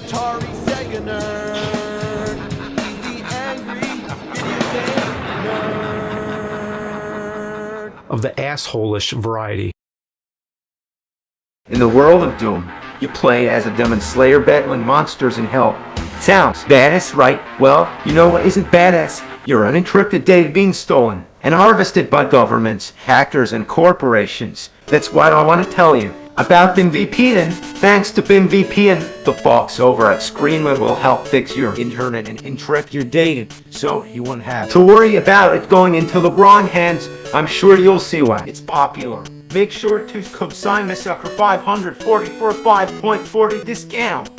Atari Sega nerd. He's the angry video game nerd. Of the asshole-ish variety. In the world of Doom, you play as a demon slayer battling monsters in hell. Sounds badass, right? Well, you know what isn't badass? Your unencrypted data being stolen and harvested by governments, hackers, and corporations. That's why I want to tell you about BIM VPN. Thanks to BIM VPN, the folks over at Screenwood will help fix your internet and encrypt your data, so you won't have to worry about it going into the wrong hands. I'm sure you'll see why it's popular. Make sure to consign the sucker 540 for a 5.40 discount.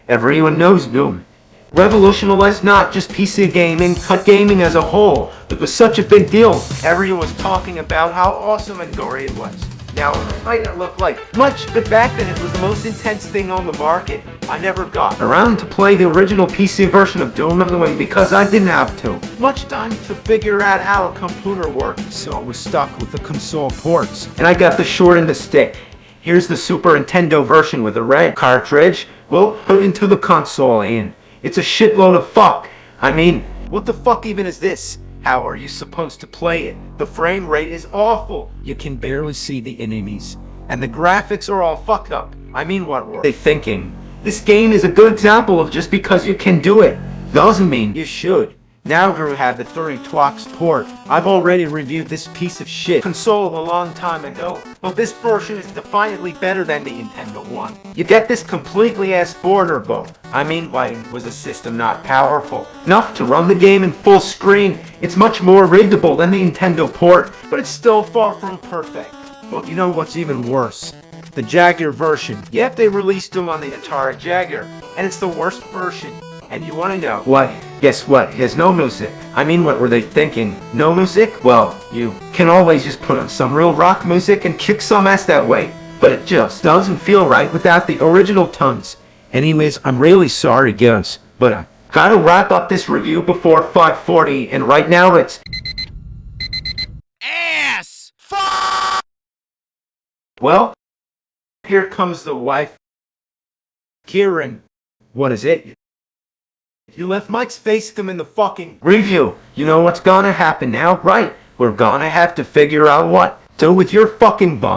Everyone knows Doom revolutionized not just PC gaming, but gaming as a whole. It was such a big deal. Everyone was talking about how awesome and gory it was. Now, it might not look like much, but back then it was the most intense thing on the market. I never got around to play the original PC version of Doom anyway because I didn't have too much time to figure out how a computer worked, so I was stuck with the console ports. And I got the short end of the stick. Here's the Super Nintendo version with a red cartridge. Well, put into the console and it's a shitload of fuck. I mean, what the fuck even is this? How are you supposed to play it? The frame rate is awful. You can barely see the enemies. And the graphics are all fucked up. I mean, what were they thinking? This game is a good example of just because you can do it doesn't mean you should. Now we have the 30-twox port. I've already reviewed this piece of shit console a long time ago, but this version is defiantly better than the Nintendo one. You get this completely borderable. I mean, why was the system not powerful enough to run the game in full screen? It's much more readable than the Nintendo port, but it's still far from perfect. But you know what's even worse? The Jaguar version. Yep, they released them on the Atari Jaguar, and it's the worst version. And you want to know what? Guess what? It has no music. I mean, what were they thinking? No music? Well, you can always just put on some real rock music and kick some ass that way. But it just doesn't feel right without the original tones. Anyways, I'm really sorry, guys, but I gotta wrap up this review before 5:40, and right now it's Ass! Fuck! well, here comes the wife. Kieran, what is it? You left Mike's face them in the fucking review. You know what's gonna happen now, right? We're gonna have to figure out what to do with your fucking bum.